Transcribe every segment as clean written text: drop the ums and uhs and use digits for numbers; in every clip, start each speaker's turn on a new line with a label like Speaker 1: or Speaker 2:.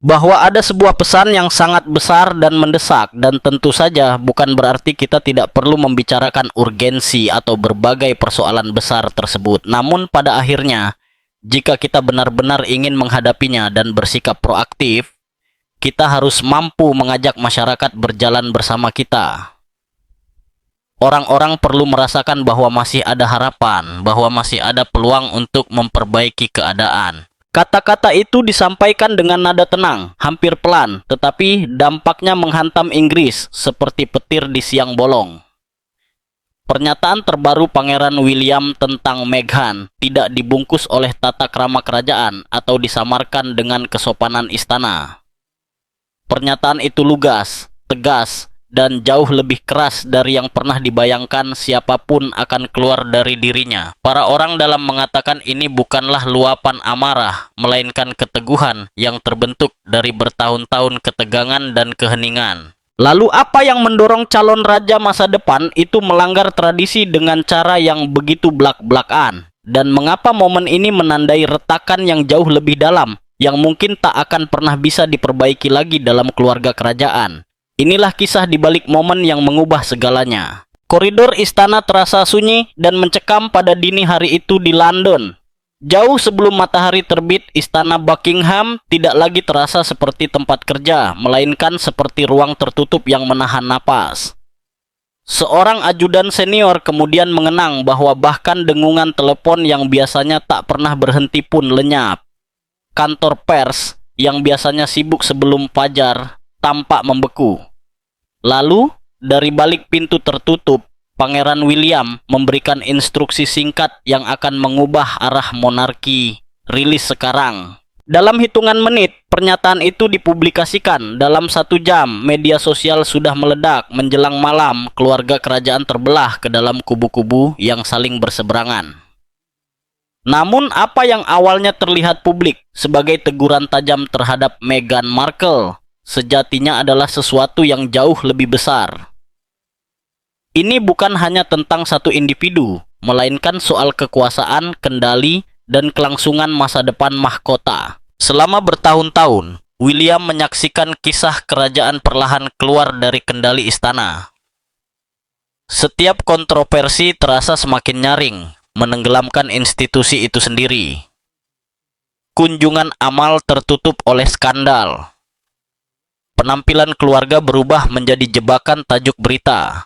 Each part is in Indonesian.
Speaker 1: Bahwa ada sebuah pesan yang sangat besar dan mendesak, dan tentu saja bukan berarti kita tidak perlu membicarakan urgensi atau berbagai persoalan besar tersebut. Namun pada akhirnya, jika kita benar-benar ingin menghadapinya dan bersikap proaktif, kita harus mampu mengajak masyarakat berjalan bersama kita. Orang-orang perlu merasakan bahwa masih ada harapan, bahwa masih ada peluang untuk memperbaiki keadaan. Kata-kata itu disampaikan dengan nada tenang, hampir pelan, tetapi dampaknya menghantam Inggris seperti petir di siang bolong. Pernyataan terbaru Pangeran William tentang Meghan tidak dibungkus oleh tata krama kerajaan atau disamarkan dengan kesopanan istana. Pernyataan itu lugas, tegas, dan jauh lebih keras dari yang pernah dibayangkan siapapun akan keluar dari dirinya. Para orang dalam mengatakan ini bukanlah luapan amarah, melainkan keteguhan yang terbentuk dari bertahun-tahun ketegangan dan keheningan. Lalu apa yang mendorong calon raja masa depan itu melanggar tradisi dengan cara yang begitu blak-blakan? Dan mengapa momen ini menandai retakan yang jauh lebih dalam, yang mungkin tak akan pernah bisa diperbaiki lagi dalam keluarga kerajaan? Inilah kisah di balik momen yang mengubah segalanya. Koridor istana terasa sunyi dan mencekam pada dini hari itu di London. Jauh sebelum matahari terbit, istana Buckingham tidak lagi terasa seperti tempat kerja, melainkan seperti ruang tertutup yang menahan napas. Seorang ajudan senior kemudian mengenang bahwa bahkan dengungan telepon yang biasanya tak pernah berhenti pun lenyap. Kantor pers yang biasanya sibuk sebelum fajar tampak membeku. Lalu, dari balik pintu tertutup, Pangeran William memberikan instruksi singkat yang akan mengubah arah monarki. Rilis sekarang. Dalam hitungan menit, pernyataan itu dipublikasikan. Dalam 1 jam, media sosial sudah meledak. Menjelang malam, keluarga kerajaan terbelah ke dalam kubu-kubu yang saling berseberangan. Namun, apa yang awalnya terlihat publik sebagai teguran tajam terhadap Meghan Markle sejatinya adalah sesuatu yang jauh lebih besar. Ini bukan hanya tentang satu individu, melainkan soal kekuasaan, kendali, dan kelangsungan masa depan mahkota. Selama bertahun-tahun, William menyaksikan kisah kerajaan perlahan keluar dari kendali istana. Setiap kontroversi terasa semakin nyaring, menenggelamkan institusi itu sendiri. Kunjungan amal tertutup oleh skandal. Penampilan keluarga berubah menjadi jebakan tajuk berita.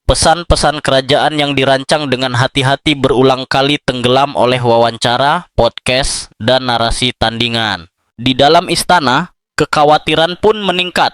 Speaker 1: Pesan-pesan kerajaan yang dirancang dengan hati-hati berulang kali tenggelam oleh wawancara, podcast, dan narasi tandingan. Di dalam istana, kekhawatiran pun meningkat.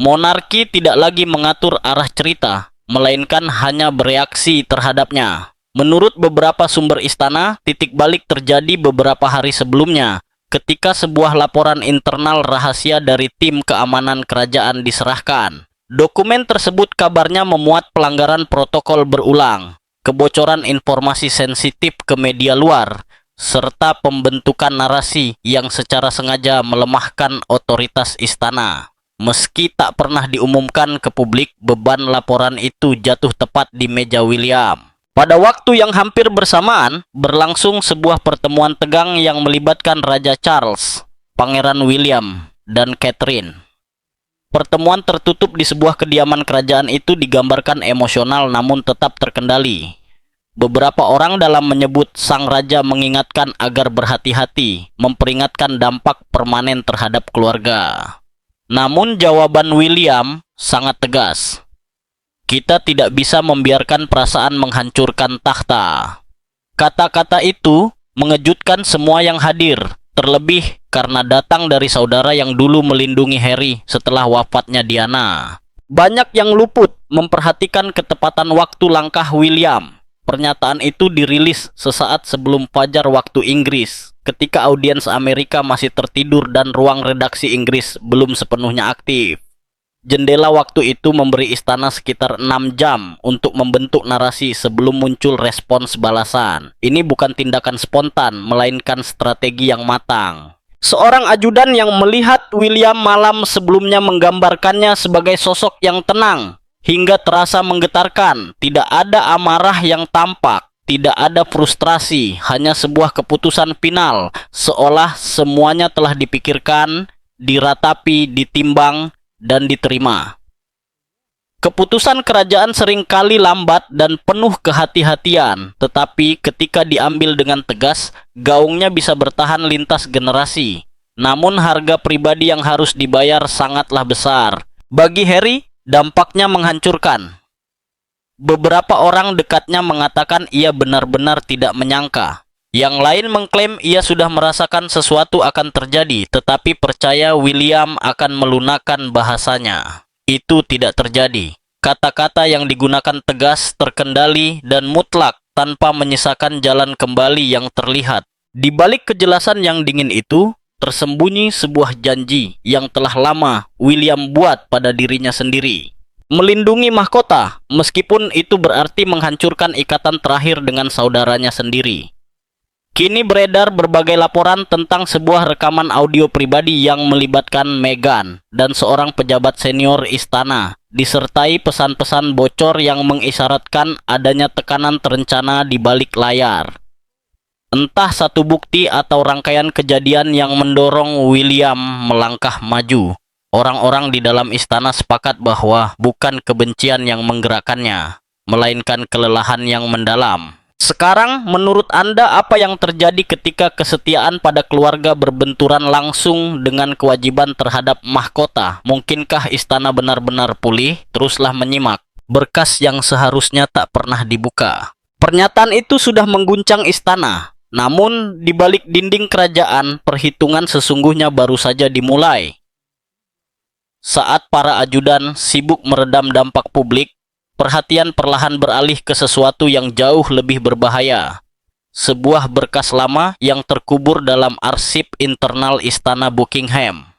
Speaker 1: Monarki tidak lagi mengatur arah cerita, melainkan hanya bereaksi terhadapnya. Menurut beberapa sumber istana, titik balik terjadi beberapa hari sebelumnya, ketika sebuah laporan internal rahasia dari tim keamanan kerajaan diserahkan. Dokumen tersebut kabarnya memuat pelanggaran protokol berulang, kebocoran informasi sensitif ke media luar, serta pembentukan narasi yang secara sengaja melemahkan otoritas istana. Meski tak pernah diumumkan ke publik, beban laporan itu jatuh tepat di meja William. Pada waktu yang hampir bersamaan, berlangsung sebuah pertemuan tegang yang melibatkan Raja Charles, Pangeran William, dan Catherine. Pertemuan tertutup di sebuah kediaman kerajaan itu digambarkan emosional namun tetap terkendali. Beberapa orang dalam menyebut sang raja mengingatkan agar berhati-hati, memperingatkan dampak permanen terhadap keluarga. Namun jawaban William sangat tegas. Kita tidak bisa membiarkan perasaan menghancurkan takhta. Kata-kata itu mengejutkan semua yang hadir, terlebih karena datang dari saudara yang dulu melindungi Harry setelah wafatnya Diana. Banyak yang luput memperhatikan ketepatan waktu langkah William. Pernyataan itu dirilis sesaat sebelum fajar waktu Inggris, ketika audiens Amerika masih tertidur dan ruang redaksi Inggris belum sepenuhnya aktif. Jendela waktu itu memberi istana sekitar 6 jam untuk membentuk narasi sebelum muncul respons balasan. Ini bukan tindakan spontan, melainkan strategi yang matang. Seorang ajudan yang melihat William malam sebelumnya menggambarkannya sebagai sosok yang tenang, hingga terasa menggetarkan. Tidak ada amarah yang tampak, tidak ada frustrasi, hanya sebuah keputusan final, seolah semuanya telah dipikirkan, diratapi, ditimbang, dan diterima. Keputusan kerajaan seringkali lambat dan penuh kehati-hatian, tetapi ketika diambil dengan tegas, gaungnya bisa bertahan lintas generasi. Namun harga pribadi yang harus dibayar sangatlah besar. Bagi Harry, dampaknya menghancurkan. Beberapa orang dekatnya mengatakan ia benar-benar tidak menyangka. Yang lain mengklaim ia sudah merasakan sesuatu akan terjadi, tetapi percaya William akan melunakkan bahasanya. Itu tidak terjadi. Kata-kata yang digunakan tegas, terkendali, dan mutlak tanpa menyisakan jalan kembali yang terlihat. Di balik kejelasan yang dingin itu, tersembunyi sebuah janji yang telah lama William buat pada dirinya sendiri. Melindungi mahkota, meskipun itu berarti menghancurkan ikatan terakhir dengan saudaranya sendiri. Kini beredar berbagai laporan tentang sebuah rekaman audio pribadi yang melibatkan Meghan dan seorang pejabat senior istana, disertai pesan-pesan bocor yang mengisyaratkan adanya tekanan terencana di balik layar. Entah satu bukti atau rangkaian kejadian yang mendorong William melangkah maju. Orang-orang di dalam istana sepakat bahwa bukan kebencian yang menggerakkannya, melainkan kelelahan yang mendalam. Sekarang, menurut Anda apa yang terjadi ketika kesetiaan pada keluarga berbenturan langsung dengan kewajiban terhadap mahkota? Mungkinkah istana benar-benar pulih? Teruslah menyimak. Berkas yang seharusnya tak pernah dibuka. Pernyataan itu sudah mengguncang istana. Namun, di balik dinding kerajaan, perhitungan sesungguhnya baru saja dimulai. Saat para ajudan sibuk meredam dampak publik, perhatian perlahan beralih ke sesuatu yang jauh lebih berbahaya. Sebuah berkas lama yang terkubur dalam arsip internal istana Buckingham.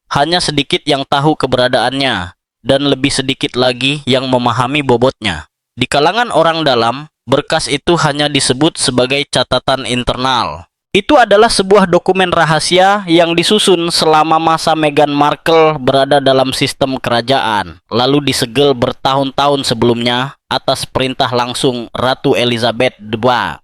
Speaker 1: Hanya sedikit yang tahu keberadaannya, dan lebih sedikit lagi yang memahami bobotnya. Di kalangan orang dalam, berkas itu hanya disebut sebagai catatan internal. Itu adalah sebuah dokumen rahasia yang disusun selama masa Meghan Markle berada dalam sistem kerajaan, lalu disegel bertahun-tahun sebelumnya atas perintah langsung Ratu Elizabeth II.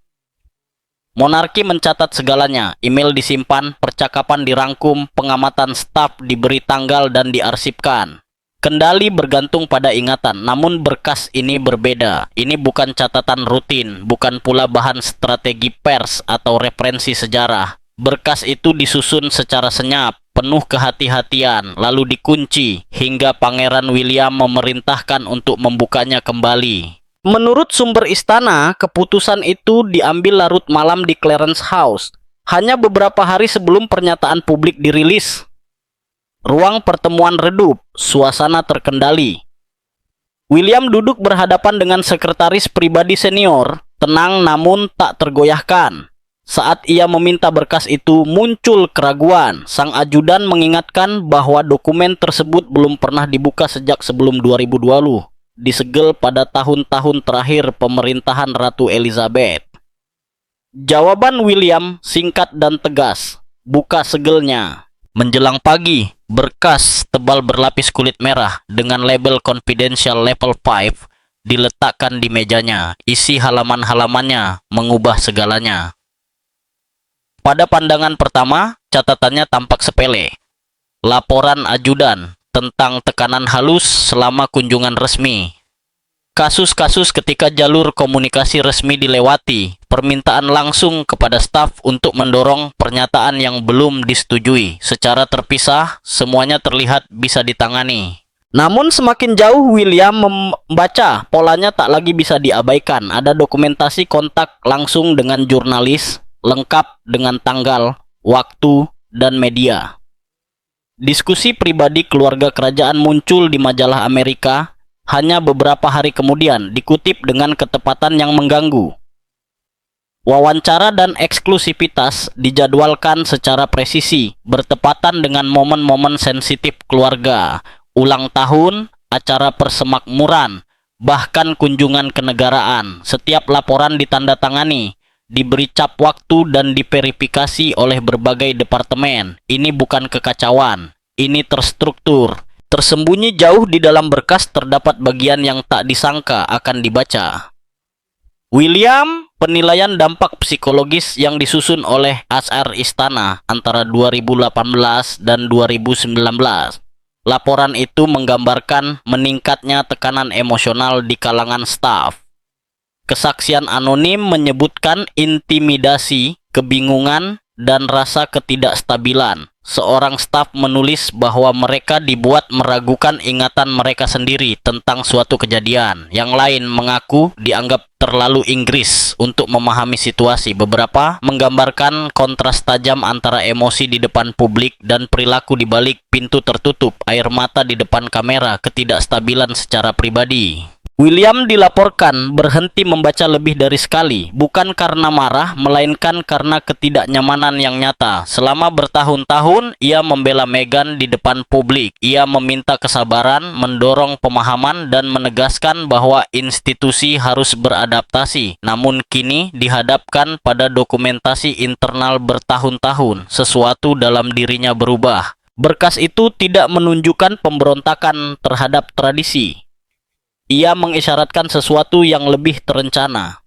Speaker 1: Monarki mencatat segalanya, email disimpan, percakapan dirangkum, pengamatan staf diberi tanggal dan diarsipkan. Kendali bergantung pada ingatan, namun berkas ini berbeda. Ini bukan catatan rutin, bukan pula bahan strategi pers atau referensi sejarah. Berkas itu disusun secara senyap, penuh kehati-hatian, lalu dikunci, hingga Pangeran William memerintahkan untuk membukanya kembali. Menurut sumber istana, keputusan itu diambil larut malam di Clarence House, hanya beberapa hari sebelum pernyataan publik dirilis. Ruang pertemuan redup, suasana terkendali. William duduk berhadapan dengan sekretaris pribadi senior, tenang namun tak tergoyahkan. Saat ia meminta berkas itu, muncul keraguan. Sang ajudan mengingatkan bahwa dokumen tersebut belum pernah dibuka sejak sebelum 2020, disegel pada tahun-tahun terakhir pemerintahan Ratu Elizabeth. Jawaban William singkat dan tegas, buka segelnya. Menjelang pagi, berkas tebal berlapis kulit merah dengan label confidential level 5 diletakkan di mejanya. Isi halaman-halamannya mengubah segalanya. Pada pandangan pertama, catatannya tampak sepele. Laporan ajudan tentang tekanan halus selama kunjungan resmi. Kasus-kasus ketika jalur komunikasi resmi dilewati, permintaan langsung kepada staf untuk mendorong pernyataan yang belum disetujui. Secara terpisah, semuanya terlihat bisa ditangani. Namun semakin jauh William membaca, polanya tak lagi bisa diabaikan. Ada dokumentasi kontak langsung dengan jurnalis, lengkap dengan tanggal, waktu, dan media. Diskusi pribadi keluarga kerajaan muncul di majalah Amerika. Hanya beberapa hari kemudian dikutip dengan ketepatan yang mengganggu. Wawancara dan eksklusivitas dijadwalkan secara presisi, bertepatan dengan momen-momen sensitif keluarga, ulang tahun, acara persemakmuran, bahkan kunjungan kenegaraan. Setiap laporan ditandatangani, diberi cap waktu dan diverifikasi oleh berbagai departemen. Ini bukan kekacauan, ini terstruktur. Tersembunyi jauh di dalam berkas terdapat bagian yang tak disangka akan dibaca. William, Penilaian dampak psikologis yang disusun oleh HR Istana antara 2018 dan 2019. Laporan itu menggambarkan meningkatnya tekanan emosional di kalangan staf. Kesaksian anonim menyebutkan intimidasi, kebingungan, dan rasa ketidakstabilan. Seorang staf menulis bahwa mereka dibuat meragukan ingatan mereka sendiri tentang suatu kejadian. Yang lain mengaku dianggap terlalu Inggris untuk memahami situasi. Beberapa menggambarkan kontras tajam antara emosi di depan publik dan perilaku di balik pintu tertutup, air mata di depan kamera, ketidakstabilan secara pribadi. William dilaporkan berhenti membaca lebih dari sekali, bukan karena marah, melainkan karena ketidaknyamanan yang nyata. Selama bertahun-tahun, ia membela Meghan di depan publik. Ia meminta kesabaran, mendorong pemahaman, dan menegaskan bahwa institusi harus beradaptasi. Namun kini dihadapkan pada dokumentasi internal bertahun-tahun, sesuatu dalam dirinya berubah. Berkas itu tidak menunjukkan pemberontakan terhadap tradisi. Ia mengisyaratkan sesuatu yang lebih terencana.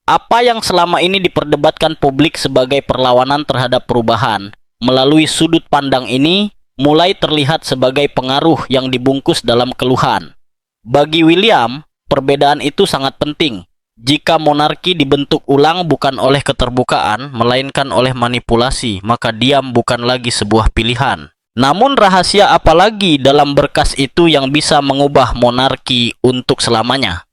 Speaker 1: Apa yang selama ini diperdebatkan publik sebagai perlawanan terhadap perubahan, melalui sudut pandang ini, mulai terlihat sebagai pengaruh yang dibungkus dalam keluhan. Bagi William, perbedaan itu sangat penting. Jika monarki dibentuk ulang bukan oleh keterbukaan, melainkan oleh manipulasi, maka diam bukan lagi sebuah pilihan. Namun rahasia apalagi dalam berkas itu yang bisa mengubah monarki untuk selamanya?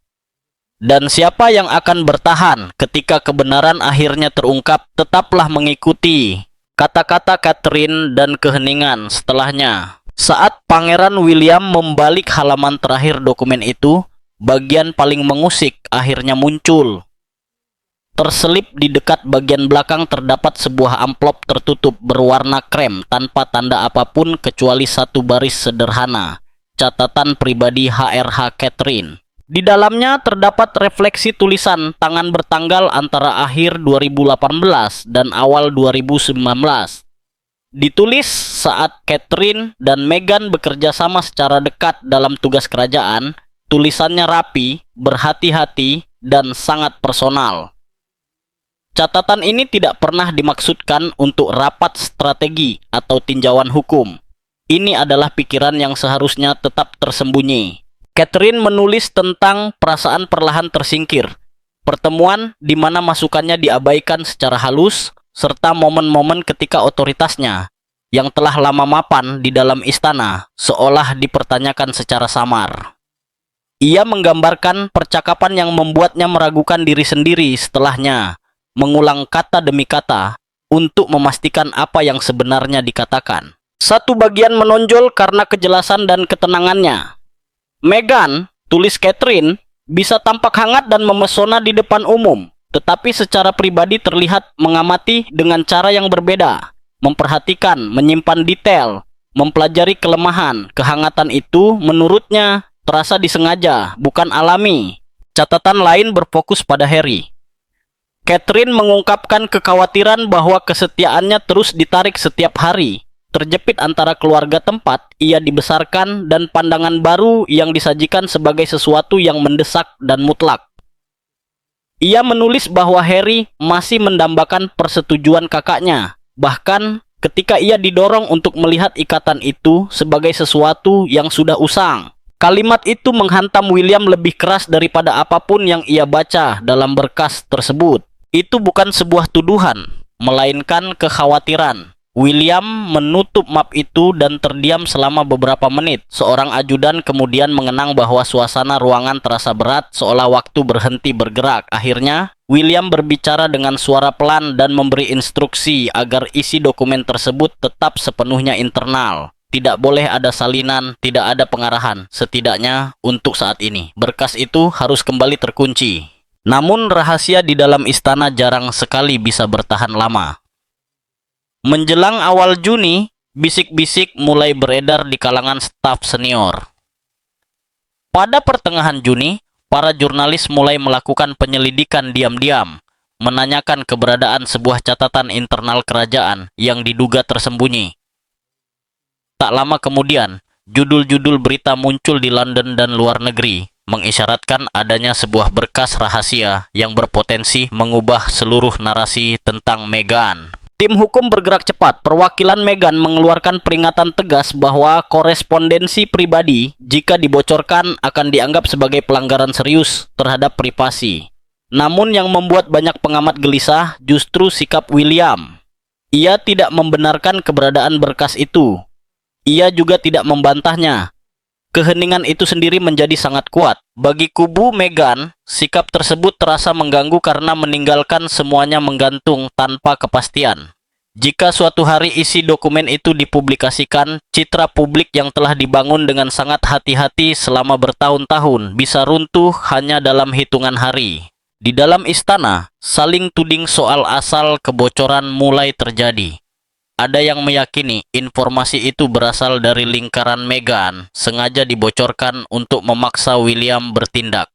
Speaker 1: Dan siapa yang akan bertahan ketika kebenaran akhirnya terungkap? Tetaplah mengikuti kata-kata Catherine dan keheningan setelahnya. Saat Pangeran William membalik halaman terakhir dokumen itu, bagian paling mengusik akhirnya muncul. Terselip di dekat bagian belakang terdapat sebuah amplop tertutup berwarna krem tanpa tanda apapun kecuali satu baris sederhana. Catatan pribadi HRH Catherine. Di dalamnya terdapat refleksi tulisan tangan bertanggal antara akhir 2018 dan awal 2019. Ditulis saat Catherine dan Meghan bekerja sama secara dekat dalam tugas kerajaan. Tulisannya rapi, berhati-hati, dan sangat personal. Catatan ini tidak pernah dimaksudkan untuk rapat strategi atau tinjauan hukum. Ini adalah pikiran yang seharusnya tetap tersembunyi. Catherine menulis tentang perasaan perlahan tersingkir, pertemuan di mana masukannya diabaikan secara halus, serta momen-momen ketika otoritasnya, yang telah lama mapan di dalam istana, seolah dipertanyakan secara samar. Ia menggambarkan percakapan yang membuatnya meragukan diri sendiri setelahnya, mengulang kata demi kata untuk memastikan apa yang sebenarnya dikatakan. Satu bagian menonjol karena kejelasan dan ketenangannya. Meghan, tulis Catherine, bisa tampak hangat dan memesona di depan umum, tetapi secara pribadi terlihat mengamati dengan cara yang berbeda, memperhatikan, menyimpan detail, mempelajari kelemahan. Kehangatan itu menurutnya terasa disengaja, bukan alami. Catatan lain berfokus pada Harry. Catherine mengungkapkan kekhawatiran bahwa kesetiaannya terus ditarik setiap hari, terjepit antara keluarga tempat ia dibesarkan dan pandangan baru yang disajikan sebagai sesuatu yang mendesak dan mutlak. Ia menulis bahwa Harry masih mendambakan persetujuan kakaknya, bahkan ketika ia didorong untuk melihat ikatan itu sebagai sesuatu yang sudah usang. Kalimat itu menghantam William lebih keras daripada apapun yang ia baca dalam berkas tersebut. Itu bukan sebuah tuduhan, melainkan kekhawatiran. William menutup map itu dan terdiam selama beberapa menit. Seorang ajudan kemudian mengenang bahwa suasana ruangan terasa berat, seolah waktu berhenti bergerak. Akhirnya, William berbicara dengan suara pelan dan memberi instruksi agar isi dokumen tersebut tetap sepenuhnya internal. Tidak boleh ada salinan, tidak ada pengarahan, setidaknya untuk saat ini. Berkas itu harus kembali terkunci. Namun rahasia di dalam istana jarang sekali bisa bertahan lama. Menjelang awal Juni, bisik-bisik mulai beredar di kalangan staf senior. Pada pertengahan Juni, para jurnalis mulai melakukan penyelidikan diam-diam, menanyakan keberadaan sebuah catatan internal kerajaan yang diduga tersembunyi. Tak lama kemudian, judul-judul berita muncul di London dan luar negeri. mengisyaratkan adanya sebuah berkas rahasia yang berpotensi mengubah seluruh narasi tentang Meghan. Tim hukum bergerak cepat. Perwakilan Meghan mengeluarkan peringatan tegas bahwa korespondensi pribadi jika dibocorkan akan dianggap sebagai pelanggaran serius terhadap privasi. Namun yang membuat banyak pengamat gelisah justru sikap William. Ia tidak membenarkan keberadaan berkas itu. Ia juga tidak membantahnya. Keheningan itu sendiri menjadi sangat kuat. Bagi kubu Meghan, sikap tersebut terasa mengganggu karena meninggalkan semuanya menggantung tanpa kepastian. Jika suatu hari isi dokumen itu dipublikasikan, citra publik yang telah dibangun dengan sangat hati-hati selama bertahun-tahun bisa runtuh hanya dalam hitungan hari. Di dalam istana, saling tuding soal asal kebocoran mulai terjadi. Ada yang meyakini informasi itu berasal dari lingkaran Meghan, sengaja dibocorkan untuk memaksa William bertindak.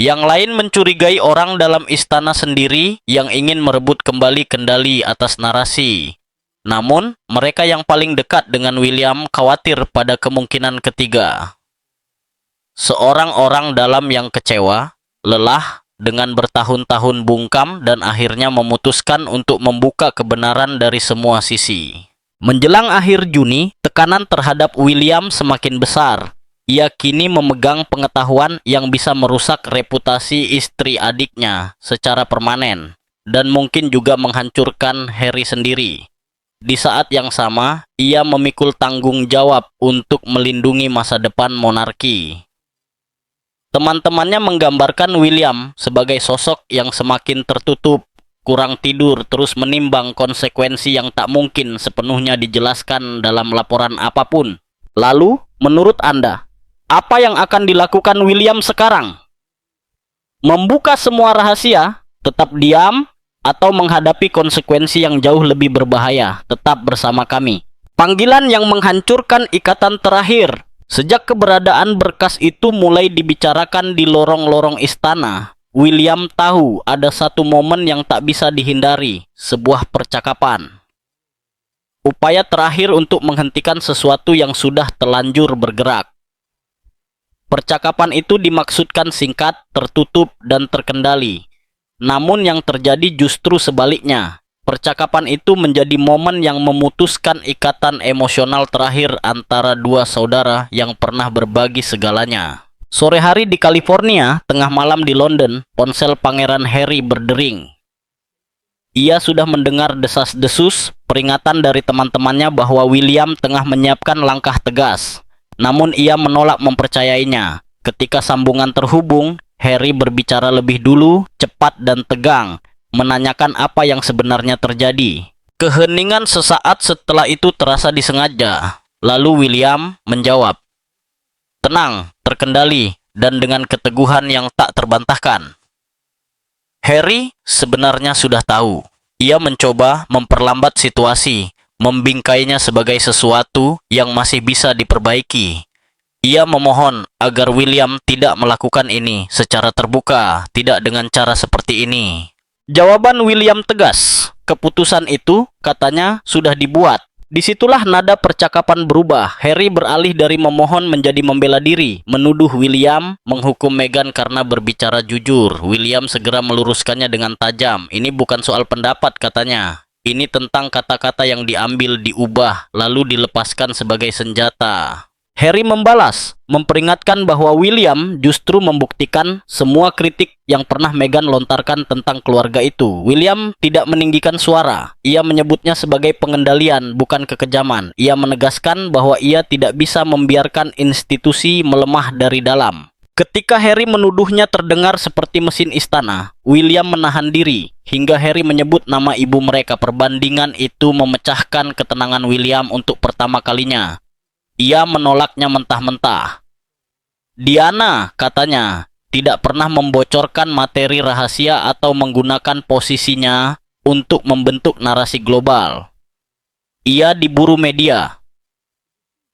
Speaker 1: Yang lain mencurigai orang dalam istana sendiri yang ingin merebut kembali kendali atas narasi. Namun, mereka yang paling dekat dengan William khawatir pada kemungkinan ketiga. Seorang orang dalam yang kecewa, lelah, dengan bertahun-tahun bungkam dan akhirnya memutuskan untuk membuka kebenaran dari semua sisi. Menjelang akhir Juni, tekanan terhadap William semakin besar. Ia kini memegang pengetahuan yang bisa merusak reputasi istri adiknya secara permanen dan mungkin juga menghancurkan Harry sendiri. Di saat yang sama, ia memikul tanggung jawab untuk melindungi masa depan monarki. Teman-temannya menggambarkan William sebagai sosok yang semakin tertutup, kurang tidur, terus menimbang konsekuensi yang tak mungkin sepenuhnya dijelaskan dalam laporan apapun. Lalu, menurut Anda, apa yang akan dilakukan William sekarang? Membuka semua rahasia, tetap diam, atau menghadapi konsekuensi yang jauh lebih berbahaya? Tetap bersama kami. Panggilan yang menghancurkan ikatan terakhir. Sejak keberadaan berkas itu mulai dibicarakan di lorong-lorong istana, William tahu ada satu momen yang tak bisa dihindari, sebuah percakapan. Upaya terakhir untuk menghentikan sesuatu yang sudah telanjur bergerak. Percakapan itu dimaksudkan singkat, tertutup, dan terkendali. Namun yang terjadi justru sebaliknya. Percakapan itu menjadi momen yang memutuskan ikatan emosional terakhir antara dua saudara yang pernah berbagi segalanya. Sore hari di California, tengah malam di London, ponsel Pangeran Harry berdering. Ia sudah mendengar desas-desus peringatan dari teman-temannya bahwa William tengah menyiapkan langkah tegas. Namun ia menolak mempercayainya. Ketika sambungan terhubung, Harry berbicara lebih dulu, cepat dan tegang, menanyakan apa yang sebenarnya terjadi. Keheningan sesaat setelah itu terasa disengaja. Lalu William menjawab, tenang, terkendali, dan dengan keteguhan yang tak terbantahkan. Harry sebenarnya sudah tahu. Ia mencoba memperlambat situasi, membingkainya sebagai sesuatu yang masih bisa diperbaiki. Ia memohon agar William tidak melakukan ini secara terbuka, tidak dengan cara seperti ini. Jawaban William tegas. Keputusan itu, katanya, sudah dibuat. Disitulah nada percakapan berubah. Harry beralih dari memohon menjadi membela diri, menuduh William menghukum Meghan karena berbicara jujur. William segera meluruskannya dengan tajam. Ini bukan soal pendapat, katanya. Ini tentang kata-kata yang diambil, diubah, lalu dilepaskan sebagai senjata. Harry membalas, memperingatkan bahwa William justru membuktikan semua kritik yang pernah Meghan lontarkan tentang keluarga itu. William tidak meninggikan suara. Ia menyebutnya sebagai pengendalian, bukan kekejaman. Ia menegaskan bahwa ia tidak bisa membiarkan institusi melemah dari dalam. Ketika Harry menuduhnya terdengar seperti mesin istana, William menahan diri. Hingga Harry menyebut nama ibu mereka. Perbandingan itu memecahkan ketenangan William untuk pertama kalinya. Ia menolaknya mentah-mentah. Diana, katanya, tidak pernah membocorkan materi rahasia atau menggunakan posisinya untuk membentuk narasi global. Ia diburu media.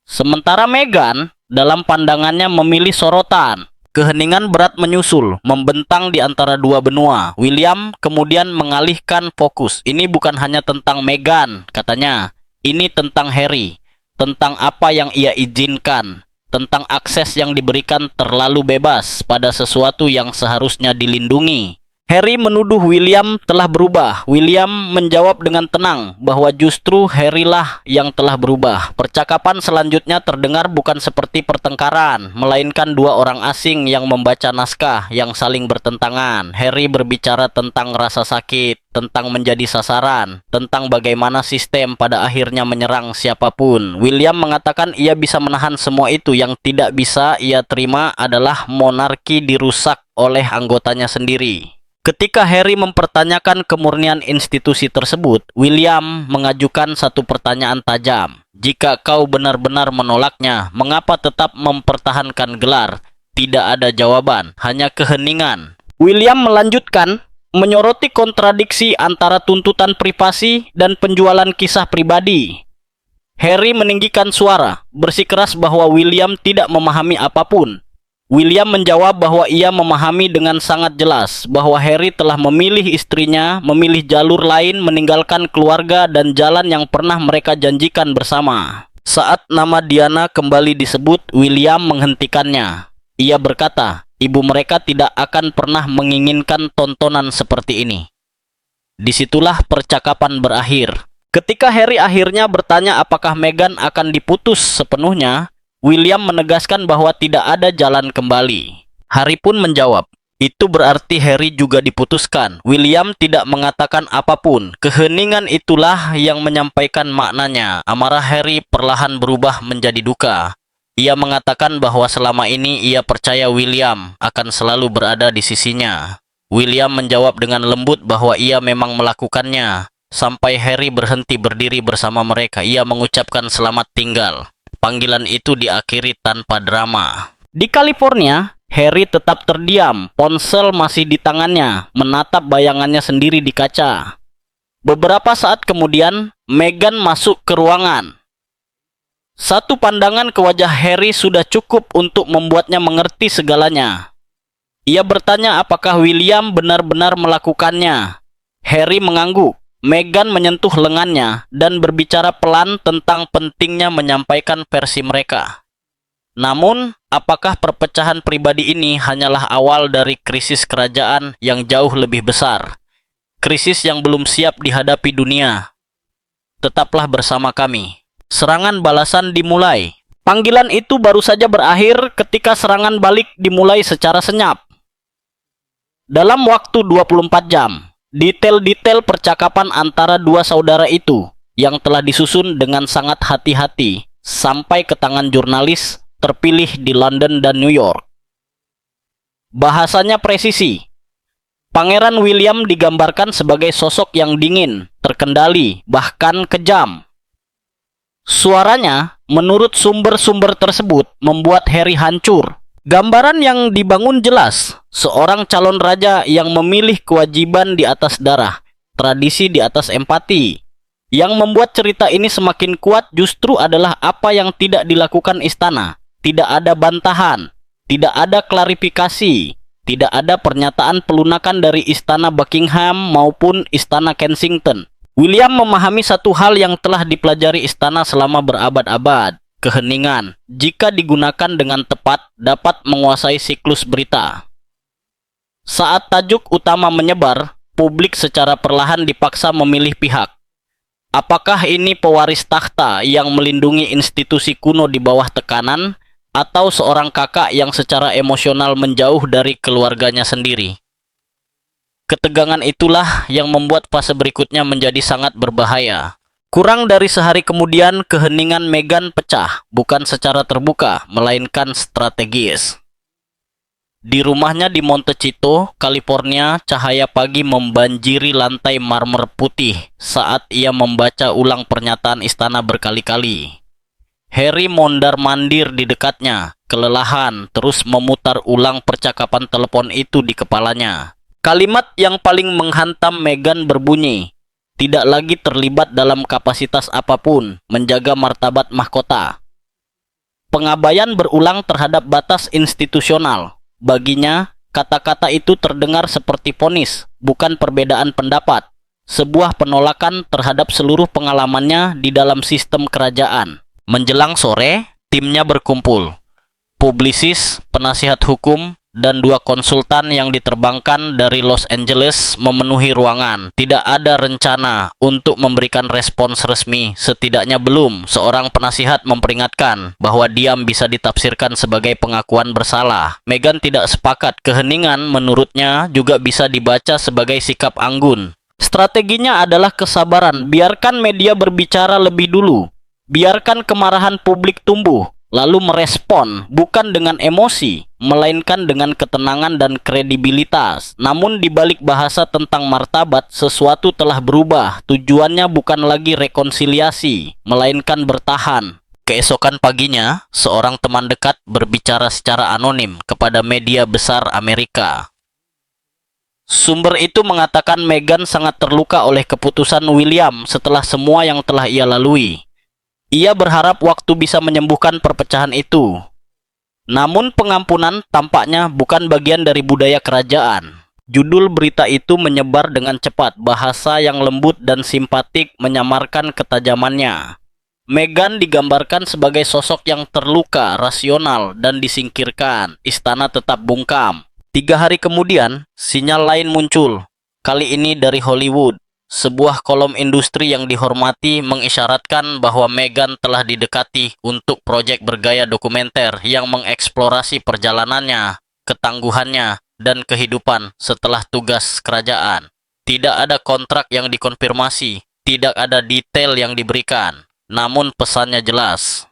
Speaker 1: Sementara Meghan, dalam pandangannya memilih sorotan. Keheningan berat menyusul, membentang di antara dua benua. William kemudian mengalihkan fokus. Ini bukan hanya tentang Meghan, katanya. Ini tentang Harry. Tentang apa yang ia izinkan, tentang akses yang diberikan terlalu bebas pada sesuatu yang seharusnya dilindungi. Harry menuduh William telah berubah. William menjawab dengan tenang bahwa justru Harry lah yang telah berubah. Percakapan selanjutnya terdengar bukan seperti pertengkaran, melainkan dua orang asing yang membaca naskah yang saling bertentangan. Harry berbicara tentang rasa sakit, tentang menjadi sasaran, tentang bagaimana sistem pada akhirnya menyerang siapapun. William mengatakan ia bisa menahan semua itu. Yang tidak bisa ia terima adalah monarki dirusak oleh anggotanya sendiri. Ketika Harry mempertanyakan kemurnian institusi tersebut, William mengajukan satu pertanyaan tajam. Jika kau benar-benar menolaknya, mengapa tetap mempertahankan gelar? Tidak ada jawaban, hanya keheningan. William melanjutkan, menyoroti kontradiksi antara tuntutan privasi dan penjualan kisah pribadi. Harry meninggikan suara, bersikeras bahwa William tidak memahami apapun. William menjawab bahwa ia memahami dengan sangat jelas bahwa Harry telah memilih istrinya, memilih jalur lain, meninggalkan keluarga dan jalan yang pernah mereka janjikan bersama. Saat nama Diana kembali disebut, William menghentikannya. Ia berkata, ibu mereka tidak akan pernah menginginkan tontonan seperti ini. Disitulah percakapan berakhir. Ketika Harry akhirnya bertanya apakah Meghan akan diputus sepenuhnya, William menegaskan bahwa tidak ada jalan kembali. Harry pun menjawab, itu berarti Harry juga diputuskan. William tidak mengatakan apapun. Keheningan itulah yang menyampaikan maknanya. Amarah Harry perlahan berubah menjadi duka. Ia mengatakan bahwa selama ini ia percaya William akan selalu berada di sisinya. William menjawab dengan lembut bahwa ia memang melakukannya. Sampai Harry berhenti berdiri bersama mereka, ia mengucapkan selamat tinggal. Panggilan itu diakhiri tanpa drama. Di California, Harry tetap terdiam. Ponsel masih di tangannya, menatap bayangannya sendiri di kaca. Beberapa saat kemudian, Meghan masuk ke ruangan. Satu pandangan ke wajah Harry sudah cukup untuk membuatnya mengerti segalanya. Ia bertanya apakah William benar-benar melakukannya. Harry mengangguk. Meghan menyentuh lengannya dan berbicara pelan tentang pentingnya menyampaikan versi mereka. Namun, apakah perpecahan pribadi ini hanyalah awal dari krisis kerajaan yang jauh lebih besar? Krisis yang belum siap dihadapi dunia. Tetaplah bersama kami. Serangan balasan dimulai. Panggilan itu baru saja berakhir ketika serangan balik dimulai secara senyap. Dalam waktu 24 jam. Detail-detail percakapan antara dua saudara itu yang telah disusun dengan sangat hati-hati sampai ke tangan jurnalis terpilih di London dan New York. Bahasanya presisi. Pangeran William digambarkan sebagai sosok yang dingin, terkendali, bahkan kejam. Suaranya, menurut sumber-sumber tersebut, membuat Harry hancur. Gambaran yang dibangun jelas, seorang calon raja yang memilih kewajiban di atas darah, tradisi di atas empati. Yang membuat cerita ini semakin kuat justru adalah apa yang tidak dilakukan istana. Tidak ada bantahan, tidak ada klarifikasi, tidak ada pernyataan pelunakan dari istana Buckingham maupun istana Kensington. William memahami satu hal yang telah dipelajari istana selama berabad-abad. Keheningan, jika digunakan dengan tepat, dapat menguasai siklus berita. Saat tajuk utama menyebar, publik secara perlahan dipaksa memilih pihak. Apakah ini pewaris takhta yang melindungi institusi kuno di bawah tekanan, atau seorang kakak yang secara emosional menjauh dari keluarganya sendiri? Ketegangan itulah yang membuat fase berikutnya menjadi sangat berbahaya. Kurang dari sehari kemudian, keheningan Meghan pecah, bukan secara terbuka, melainkan strategis. Di rumahnya di Montecito, California, cahaya pagi membanjiri lantai marmer putih saat ia membaca ulang pernyataan istana berkali-kali. Harry mondar-mandir di dekatnya, kelelahan, terus memutar ulang percakapan telepon itu di kepalanya. Kalimat yang paling menghantam Meghan berbunyi, tidak lagi terlibat dalam kapasitas apapun, menjaga martabat mahkota. Pengabaian berulang terhadap batas institusional. Baginya, kata-kata itu terdengar seperti vonis, bukan perbedaan pendapat. Sebuah penolakan terhadap seluruh pengalamannya di dalam sistem kerajaan. Menjelang sore, timnya berkumpul. publisis, penasihat hukum, dan 2 konsultan yang diterbangkan dari Los Angeles memenuhi ruangan. Tidak ada rencana untuk memberikan respons resmi, setidaknya belum. Seorang penasihat memperingatkan bahwa diam bisa ditafsirkan sebagai pengakuan bersalah. Meghan tidak sepakat. Keheningan menurutnya juga bisa dibaca sebagai sikap anggun. Strateginya adalah kesabaran. Biarkan media berbicara lebih dulu. Biarkan kemarahan publik tumbuh, lalu merespon, bukan dengan emosi, melainkan dengan ketenangan dan kredibilitas. Namun di balik bahasa tentang martabat, sesuatu telah berubah. Tujuannya bukan lagi rekonsiliasi, melainkan bertahan. Keesokan paginya, seorang teman dekat berbicara secara anonim kepada media besar Amerika. Sumber itu mengatakan Meghan sangat terluka oleh keputusan William setelah semua yang telah ia lalui. Ia berharap waktu bisa menyembuhkan perpecahan itu. Namun pengampunan tampaknya bukan bagian dari budaya kerajaan. Judul berita itu menyebar dengan cepat, bahasa yang lembut dan simpatik menyamarkan ketajamannya. Meghan digambarkan sebagai sosok yang terluka, rasional, dan disingkirkan. Istana tetap bungkam. 3 hari kemudian, sinyal lain muncul. Kali ini dari Hollywood. Sebuah kolom industri yang dihormati mengisyaratkan bahwa Meghan telah didekati untuk proyek bergaya dokumenter yang mengeksplorasi perjalanannya, ketangguhannya, dan kehidupan setelah tugas kerajaan. Tidak ada kontrak yang dikonfirmasi, tidak ada detail yang diberikan, namun pesannya jelas.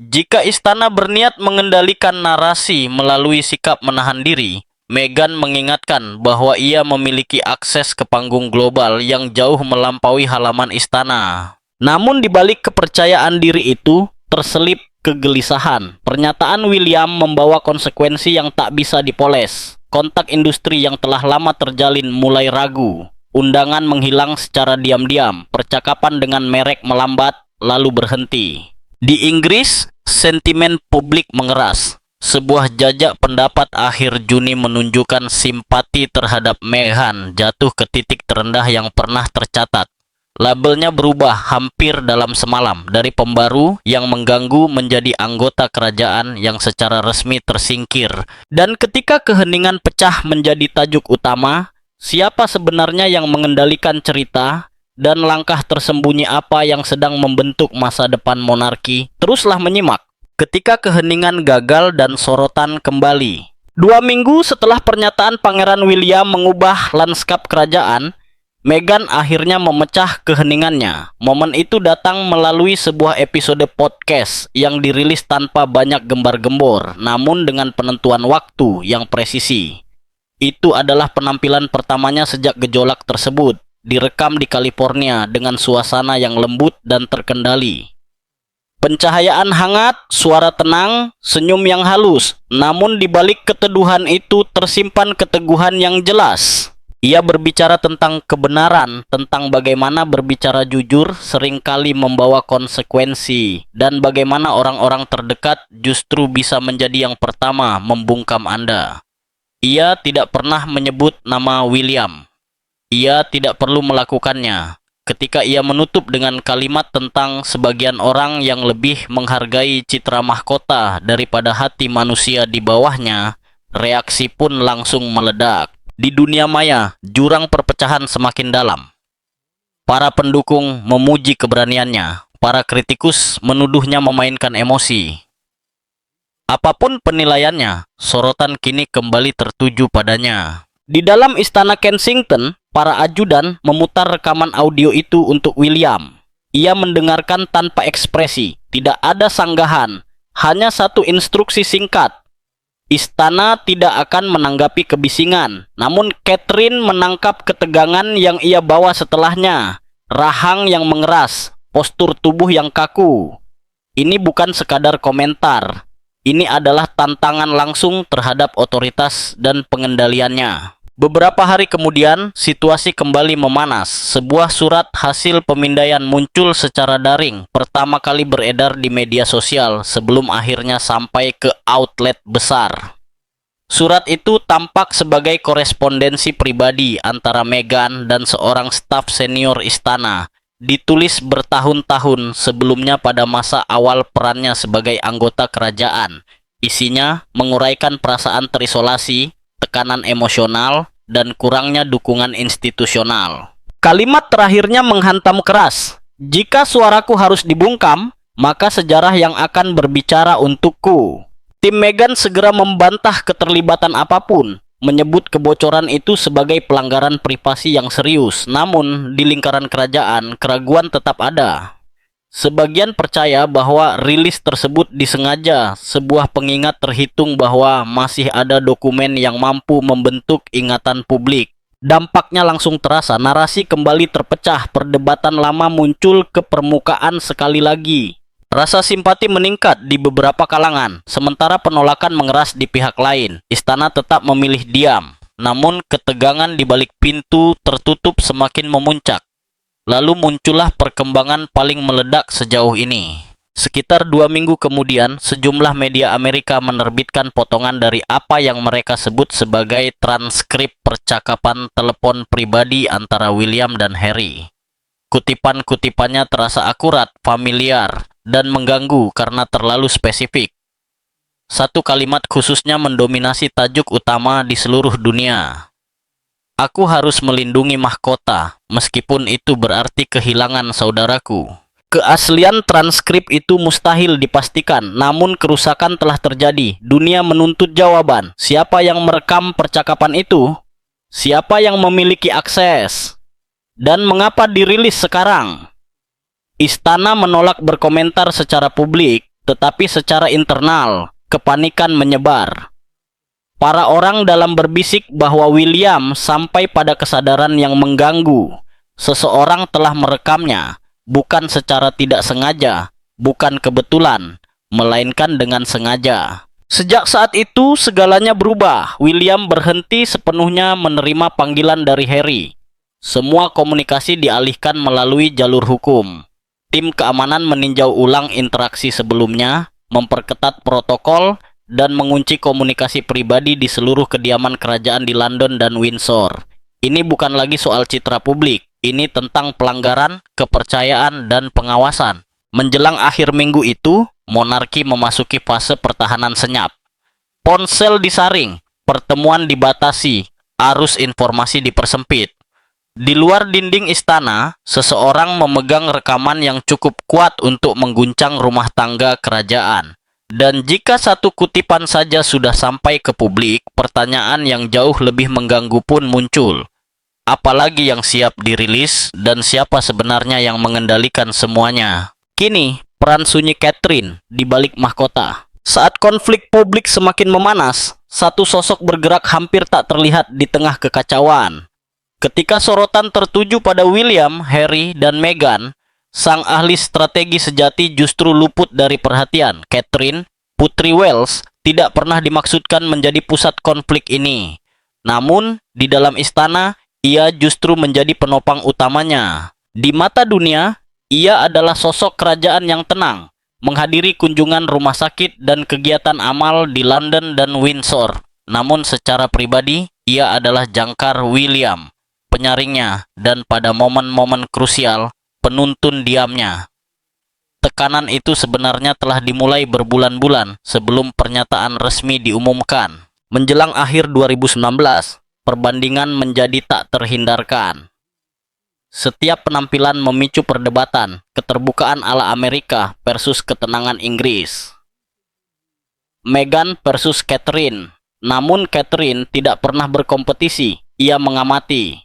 Speaker 1: Jika istana berniat mengendalikan narasi melalui sikap menahan diri, Meghan mengingatkan bahwa ia memiliki akses ke panggung global yang jauh melampaui halaman istana. Namun di balik kepercayaan diri itu, terselip kegelisahan. Pernyataan William membawa konsekuensi yang tak bisa dipoles. Kontak industri yang telah lama terjalin mulai ragu. Undangan menghilang secara diam-diam. Percakapan dengan merek melambat, lalu berhenti. Di Inggris, sentimen publik mengeras. Sebuah jajak pendapat akhir Juni menunjukkan simpati terhadap Meghan jatuh ke titik terendah yang pernah tercatat. Labelnya berubah hampir dalam semalam, dari pembaru yang mengganggu menjadi anggota kerajaan yang secara resmi tersingkir. Dan ketika keheningan pecah menjadi tajuk utama, siapa sebenarnya yang mengendalikan cerita? Dan langkah tersembunyi apa yang sedang membentuk masa depan monarki? Teruslah menyimak ketika keheningan gagal dan sorotan kembali. 2 minggu setelah pernyataan Pangeran William mengubah lanskap kerajaan, Meghan akhirnya memecah keheningannya. Momen itu datang melalui sebuah episode podcast yang dirilis tanpa banyak gembar-gembor, namun dengan penentuan waktu yang presisi. Itu adalah penampilan pertamanya sejak gejolak tersebut. Direkam di California dengan suasana yang lembut dan terkendali. Pencahayaan hangat, suara tenang, senyum yang halus. Namun di balik keteduhan itu tersimpan keteguhan yang jelas. Ia berbicara tentang kebenaran, tentang bagaimana berbicara jujur seringkali membawa konsekuensi, dan bagaimana orang-orang terdekat justru bisa menjadi yang pertama membungkam Anda. Ia tidak pernah menyebut nama William. Ia tidak perlu melakukannya. Ketika ia menutup dengan kalimat tentang sebagian orang yang lebih menghargai citra mahkota daripada hati manusia di bawahnya, reaksi pun langsung meledak. Di dunia maya, jurang perpecahan semakin dalam. Para pendukung memuji keberaniannya. Para kritikus menuduhnya memainkan emosi. Apapun penilaiannya, sorotan kini kembali tertuju padanya. Di dalam istana Kensington, para ajudan memutar rekaman audio itu untuk William. Ia mendengarkan tanpa ekspresi, tidak ada sanggahan, hanya satu instruksi singkat. Istana tidak akan menanggapi kebisingan, namun Catherine menangkap ketegangan yang ia bawa setelahnya. Rahang yang mengeras, postur tubuh yang kaku. Ini bukan sekadar komentar. Ini adalah tantangan langsung terhadap otoritas dan pengendaliannya. Beberapa hari kemudian, situasi kembali memanas. Sebuah surat hasil pemindaian muncul secara daring, pertama kali beredar di media sosial sebelum akhirnya sampai ke outlet besar. Surat itu tampak sebagai korespondensi pribadi antara Meghan dan seorang staf senior istana. Ditulis bertahun-tahun sebelumnya pada masa awal perannya sebagai anggota kerajaan. Isinya menguraikan perasaan terisolasi, tekanan emosional, dan kurangnya dukungan institusional. Kalimat terakhirnya menghantam keras. Jika suaraku harus dibungkam, maka sejarah yang akan berbicara untukku. Tim Meghan segera membantah keterlibatan apapun, menyebut kebocoran itu sebagai pelanggaran privasi yang serius. Namun, di lingkaran kerajaan, keraguan tetap ada. Sebagian percaya bahwa rilis tersebut disengaja, sebuah pengingat terhitung bahwa masih ada dokumen yang mampu membentuk ingatan publik. Dampaknya langsung terasa, narasi kembali terpecah, perdebatan lama muncul ke permukaan sekali lagi. Rasa simpati meningkat di beberapa kalangan, sementara penolakan mengeras di pihak lain. Istana tetap memilih diam, namun ketegangan di balik pintu tertutup semakin memuncak. Lalu muncullah perkembangan paling meledak sejauh ini. Sekitar 2 minggu kemudian, sejumlah media Amerika menerbitkan potongan dari apa yang mereka sebut sebagai transkrip percakapan telepon pribadi antara William dan Harry. Kutipan-kutipannya terasa akurat, familiar, dan mengganggu karena terlalu spesifik. Satu kalimat khususnya mendominasi tajuk utama di seluruh dunia. Aku harus melindungi mahkota, meskipun itu berarti kehilangan saudaraku. Keaslian transkrip itu mustahil dipastikan, namun kerusakan telah terjadi. Dunia menuntut jawaban. Siapa yang merekam percakapan itu? Siapa yang memiliki akses? Dan mengapa dirilis sekarang? Istana menolak berkomentar secara publik, tetapi secara internal, kepanikan menyebar. Para orang dalam berbisik bahwa William sampai pada kesadaran yang mengganggu. Seseorang telah merekamnya, bukan secara tidak sengaja, bukan kebetulan, melainkan dengan sengaja. Sejak saat itu, segalanya berubah. William berhenti sepenuhnya menerima panggilan dari Harry. Semua komunikasi dialihkan melalui jalur hukum. Tim keamanan meninjau ulang interaksi sebelumnya, memperketat protokol, dan mengunci komunikasi pribadi di seluruh kediaman kerajaan di London dan Windsor. Ini bukan lagi soal citra publik, ini tentang pelanggaran, kepercayaan, dan pengawasan. Menjelang akhir minggu itu, monarki memasuki fase pertahanan senyap. Ponsel disaring, pertemuan dibatasi, arus informasi dipersempit. Di luar dinding istana, seseorang memegang rekaman yang cukup kuat untuk mengguncang rumah tangga kerajaan. Dan jika satu kutipan saja sudah sampai ke publik, pertanyaan yang jauh lebih mengganggu pun muncul. Apalagi yang siap dirilis dan siapa sebenarnya yang mengendalikan semuanya? Kini, peran sunyi Catherine di balik mahkota. Saat konflik publik semakin memanas, satu sosok bergerak hampir tak terlihat di tengah kekacauan. Ketika sorotan tertuju pada William, Harry, dan Meghan, sang ahli strategi sejati justru luput dari perhatian. Catherine, Putri Wales, tidak pernah dimaksudkan menjadi pusat konflik ini. Namun, di dalam istana, ia justru menjadi penopang utamanya. Di mata dunia, ia adalah sosok kerajaan yang tenang, menghadiri kunjungan rumah sakit dan kegiatan amal di London dan Windsor. Namun secara pribadi, ia adalah jangkar William, penyaringnya, dan pada momen-momen krusial, penuntun diamnya. Tekanan itu sebenarnya telah dimulai berbulan-bulan sebelum pernyataan resmi diumumkan. Menjelang akhir 2019, perbandingan menjadi tak terhindarkan. Setiap penampilan memicu perdebatan, keterbukaan ala Amerika versus ketenangan Inggris. Meghan versus Catherine. Namun Catherine tidak pernah berkompetisi, ia mengamati.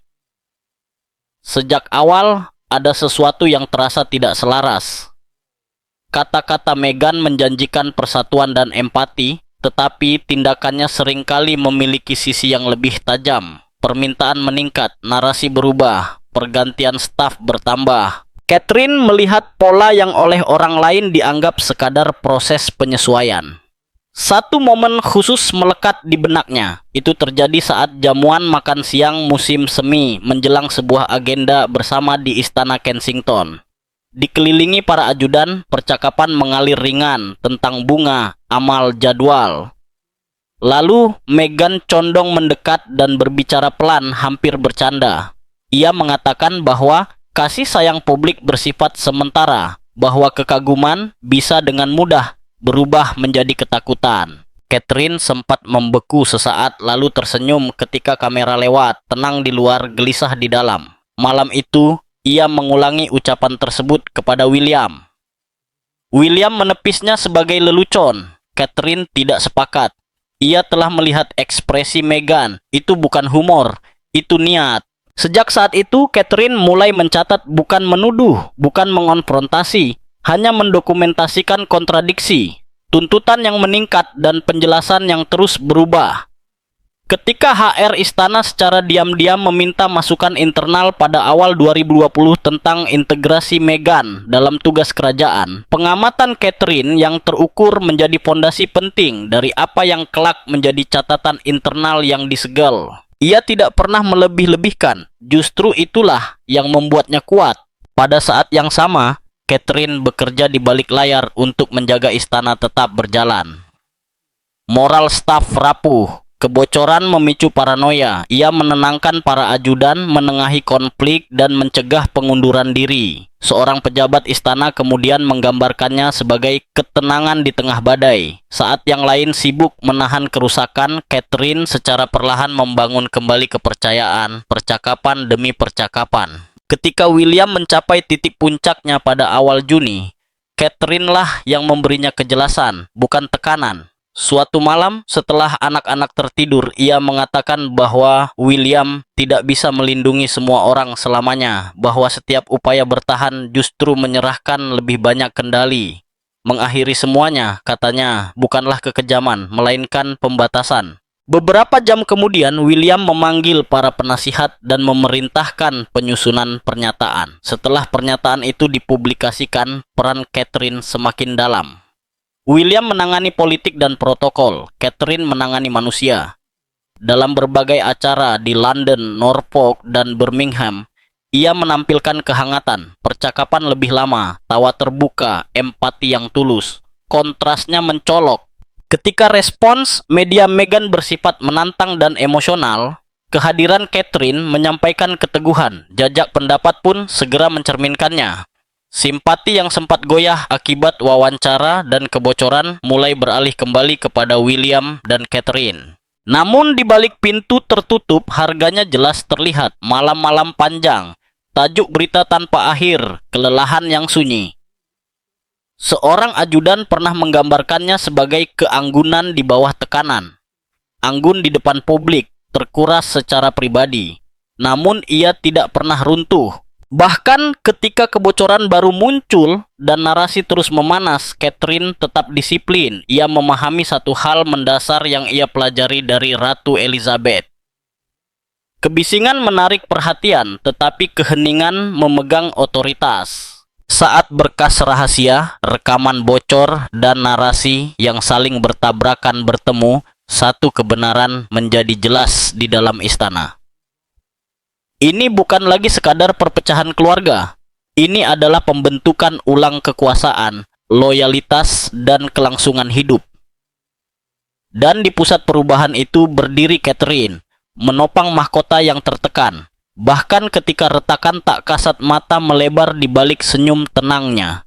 Speaker 1: Sejak awal, ada sesuatu yang terasa tidak selaras. Kata-kata Meghan menjanjikan persatuan dan empati, tetapi tindakannya seringkali memiliki sisi yang lebih tajam. Permintaan meningkat, narasi berubah, pergantian staf bertambah. Catherine melihat pola yang oleh orang lain dianggap sekadar proses penyesuaian. Satu momen khusus melekat di benaknya. Itu terjadi saat jamuan makan siang musim semi menjelang sebuah agenda bersama di Istana Kensington. Dikelilingi para ajudan, percakapan mengalir ringan tentang bunga, amal, jadwal. Lalu Meghan condong mendekat dan berbicara pelan, hampir bercanda. Ia mengatakan bahwa kasih sayang publik bersifat sementara, bahwa kekaguman bisa dengan mudah berubah menjadi ketakutan. Catherine sempat membeku sesaat lalu tersenyum ketika kamera lewat, tenang di luar, gelisah di dalam. Malam itu, ia mengulangi ucapan tersebut kepada William. William menepisnya sebagai lelucon. Catherine tidak sepakat. Ia telah melihat ekspresi Meghan. Itu bukan humor, itu niat. Sejak saat itu, Catherine mulai mencatat, bukan menuduh, bukan mengonfrontasi, hanya mendokumentasikan kontradiksi, tuntutan yang meningkat, dan penjelasan yang terus berubah. Ketika HR Istana secara diam-diam meminta masukan internal pada awal 2020 tentang integrasi Meghan dalam tugas kerajaan, pengamatan Catherine yang terukur menjadi fondasi penting dari apa yang kelak menjadi catatan internal yang disegel. Ia tidak pernah melebih-lebihkan, justru itulah yang membuatnya kuat. Pada saat yang sama, Catherine bekerja di balik layar untuk menjaga istana tetap berjalan. Moral staf rapuh. Kebocoran memicu paranoia. Ia menenangkan para ajudan, menengahi konflik, dan mencegah pengunduran diri. Seorang pejabat istana kemudian menggambarkannya sebagai ketenangan di tengah badai. Saat yang lain sibuk menahan kerusakan, Catherine secara perlahan membangun kembali kepercayaan, percakapan demi percakapan. Ketika William mencapai titik puncaknya pada awal Juni, Catherine lah yang memberinya kejelasan, bukan tekanan. Suatu malam, setelah anak-anak tertidur, ia mengatakan bahwa William tidak bisa melindungi semua orang selamanya, bahwa setiap upaya bertahan justru menyerahkan lebih banyak kendali. Mengakhiri semuanya, katanya, bukanlah kekejaman, melainkan pembatasan. Beberapa jam kemudian, William memanggil para penasihat dan memerintahkan penyusunan pernyataan. Setelah pernyataan itu dipublikasikan, peran Catherine semakin dalam. William menangani politik dan protokol, Catherine menangani manusia. Dalam berbagai acara di London, Norfolk, dan Birmingham, ia menampilkan kehangatan, percakapan lebih lama, tawa terbuka, empati yang tulus. Kontrasnya mencolok. Ketika respons media Meghan bersifat menantang dan emosional, kehadiran Catherine menyampaikan keteguhan, jajak pendapat pun segera mencerminkannya. Simpati yang sempat goyah akibat wawancara dan kebocoran mulai beralih kembali kepada William dan Catherine. Namun di balik pintu tertutup, harganya jelas terlihat. Malam-malam panjang, tajuk berita tanpa akhir, kelelahan yang sunyi. Seorang ajudan pernah menggambarkannya sebagai keanggunan di bawah tekanan. Anggun di depan publik, terkuras secara pribadi. Namun ia tidak pernah runtuh. Bahkan ketika kebocoran baru muncul dan narasi terus memanas, Catherine tetap disiplin. Ia memahami satu hal mendasar yang ia pelajari dari Ratu Elizabeth. Kebisingan menarik perhatian, tetapi keheningan memegang otoritas. Saat berkas rahasia, rekaman bocor, dan narasi yang saling bertabrakan bertemu, satu kebenaran menjadi jelas di dalam istana. Ini bukan lagi sekadar perpecahan keluarga. Ini adalah pembentukan ulang kekuasaan, loyalitas, dan kelangsungan hidup. Dan di pusat perubahan itu berdiri Catherine, menopang mahkota yang tertekan. Bahkan ketika retakan tak kasat mata melebar di balik senyum tenangnya.